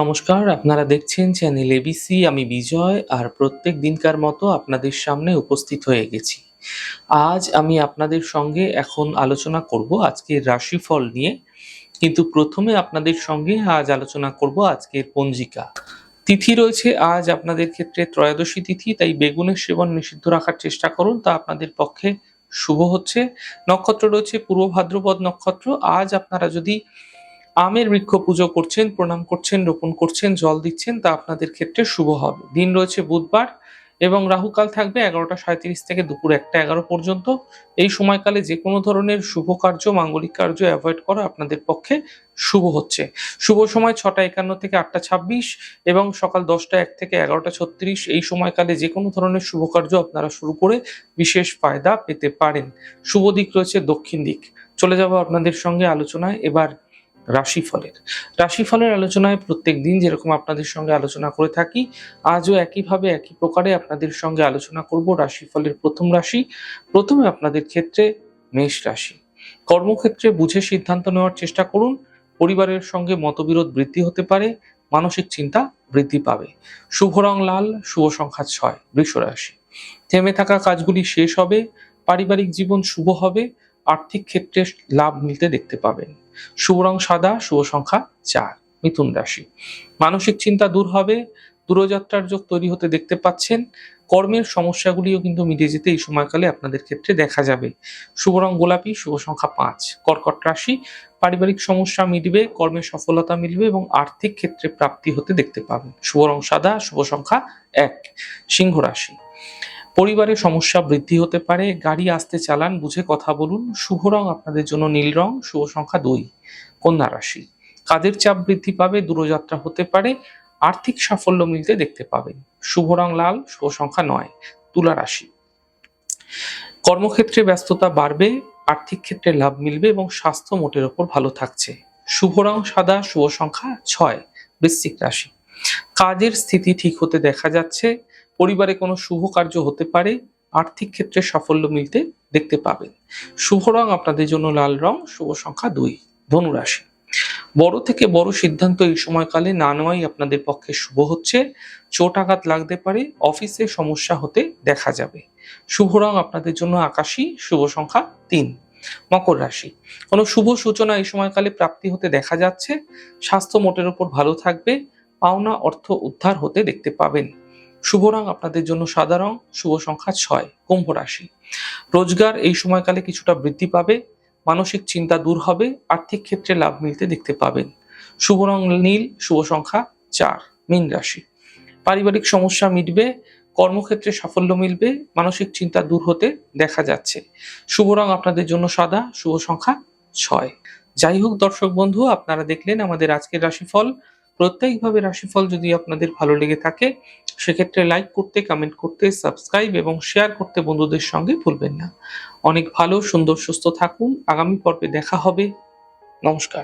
নমস্কার, আপনারা দেখছেন চ্যানেল এবিসি। আমি বিজয় আর প্রত্যেক দিনকার মতো আপনাদের সামনে উপস্থিত হয়ে গেছি। আজ আমি আপনাদের সঙ্গে এখন আলোচনা করব আজকের রাশিফল নিয়ে। কিন্তু প্রথমে আপনাদের সঙ্গে আজ আলোচনা করব আজকের পঞ্জিকা। তিথি রয়েছে আজ আপনাদের ক্ষেত্রে ত্রয়োদশী তিথি, তাই বেগুনের সেবন নিষিদ্ধ রাখার চেষ্টা করুন, তা আপনাদের পক্ষে শুভ হচ্ছে। নক্ষত্র রয়েছে পূর্ব ভাদ্রপদ নক্ষত্র। আজ আপনারা যদি আমের বৃক্ষ পুজো করছেন, প্রণাম করছেন, রোপণ করছেন, জল দিচ্ছেন, তা আপনাদের ক্ষেত্রে শুভ হবে। দিন রয়েছে বুধবার এবং রাহুকাল থাকবে 11:37 থেকে দুপুর 1:11 পর্যন্ত। এই সময়কালে যে কোনো ধরনের শুভ কার্য, মাঙ্গলিক কার্য অ্যাভয়েড করা আপনাদের পক্ষে শুভ হচ্ছে। শুভ সময় 6:51 থেকে 8:26 এবং সকাল 10:01 থেকে 11:36। এই সময়কালে যে কোনো ধরনের শুভ কার্য আপনারা শুরু করে বিশেষ ফায়দা পেতে পারেন। শুভ দিক রয়েছে দক্ষিণ দিক। চলে যাব আপনাদের সঙ্গে আলোচনায় এবার রাশিফলের আলোচনায় প্রত্যেক দিন যেরকম আপনাদের সঙ্গে আলোচনা করে থাকি, আজও একইভাবে একই প্রকারে আপনাদের সঙ্গে আলোচনা করব রাশিফলের প্রথম রাশি। প্রথমে আপনাদের ক্ষেত্রে মেষ রাশি। কর্মক্ষেত্রে বুঝে সিদ্ধান্ত নেওয়ার চেষ্টা করুন। পরিবারের সঙ্গে মতবিরোধ বৃদ্ধি হতে পারে, মানসিক চিন্তা বৃদ্ধি পাবে। শুভ রং লাল, শুভ সংখ্যা 6। বৃষ রাশি। থেমে থাকা কাজগুলি শেষ হবে, পারিবারিক জীবন শুভ হবে, আর্থিক ক্ষেত্রে লাভ মিলতে দেখতে পাবেন। শুভ রং সাদা, শুভ সংখ্যা 4। মিথুন রাশি। মানসিক চিন্তা দূর হবে, দূরযাত্রার যোগ তৈরি হতে দেখতে পাচ্ছেন। কর্মের সমস্যাগুলিও কিন্তু মিটে যেতে এই সময়কালে আপনাদের ক্ষেত্রে দেখা যাবে। শুভ রং গোলাপি, শুভ সংখ্যা 5। কর্কট রাশি। পারিবারিক সমস্যা মিটবে, কর্মে সফলতা মিলবে এবং আর্থিক ক্ষেত্রে প্রাপ্তি হতে দেখতে পাবেন। শুভ রং সাদা, শুভ সংখ্যা 1। সিংহ রাশি। পরিবারে সমস্যা বৃদ্ধি হতে পারে, গাড়ি আস্তে চালান, বুঝে কথা বলুন। শুভ রং আপনাদের জন্য নীল রং, শুভ সংখ্যা 2। কন্যা রাশি। কাজের চাপ বৃদ্ধি পাবে, দূরযাত্রা হতে পারে, আর্থিক সাফল্য মিলতে দেখতে পাবেন। শুভ রং লাল, শুভ সংখ্যা 9। তুলা রাশি। কর্মক্ষেত্রে ব্যস্ততা বাড়বে, আর্থিক ক্ষেত্রে লাভ মিলবে এবং স্বাস্থ্য মোটের ওপর ভালো থাকছে। শুভ রং সাদা, শুভ সংখ্যা 6। বৃশ্চিক রাশি। কাজের স্থিতি ঠিক হতে দেখা যাচ্ছে, পরিবারে কোনো শুভ কার্য হতে পারে, আর্থিক ক্ষেত্রে সাফল্য মিলতে দেখতে পাবেন। শুভ রং আপনাদের জন্য লাল রং, শুভ সংখ্যা 2। ধনু রাশি। বড় থেকে বড় সিদ্ধান্ত এই সময়কালে না নেওয়াই আপনাদের পক্ষে শুভ হচ্ছে। চোট আঘাত লাগতে পারে, অফিসে সমস্যা হতে দেখা যাবে। শুভ রং আপনাদের জন্য আকাশী, শুভ সংখ্যা 3। মকর রাশি। কোনো শুভ সূচনা এই সময়কালে প্রাপ্তি হতে দেখা যাচ্ছে, স্বাস্থ্য মোটের উপর ভালো থাকবে, পাওনা অর্থ উদ্ধার হতে দেখতে পাবেন। শুভ রং আপনাদের জন্য সাদা রং, শুভ সংখ্যা 6। কুম্ভ রাশি। রোজগার এই সময়কালে কিছুটা বৃদ্ধি পাবে, মানসিক চিন্তা দূর হবে, আর্থিক ক্ষেত্রে লাভ মিলতে দেখতে পাবেন। শুভ রং নীল, শুভ সংখ্যা 4। মীন রাশি। পারিবারিক সমস্যা মিটবে, কর্মক্ষেত্রে সাফল্য মিলবে, মানসিক চিন্তা দূর হতে দেখা যাচ্ছে। শুভ রং আপনাদের জন্য সাদা, শুভ সংখ্যা 6। যাই হোক দর্শক বন্ধু, আপনারা দেখলেন আমাদের আজকের রাশিফল। প্রত্যেকভাবে রাশিফল যদি আপনাদের ভালো লেগে থাকে, সেক্ষেত্রে লাইক করতে, কমেন্ট করতে, সাবস্ক্রাইব এবং শেয়ার করতে বন্ধুদের সঙ্গে ভুলবেন না। অনেক ভালো, সুন্দর, সুস্থ থাকুন। আগামী পর্বে দেখা হবে। নমস্কার।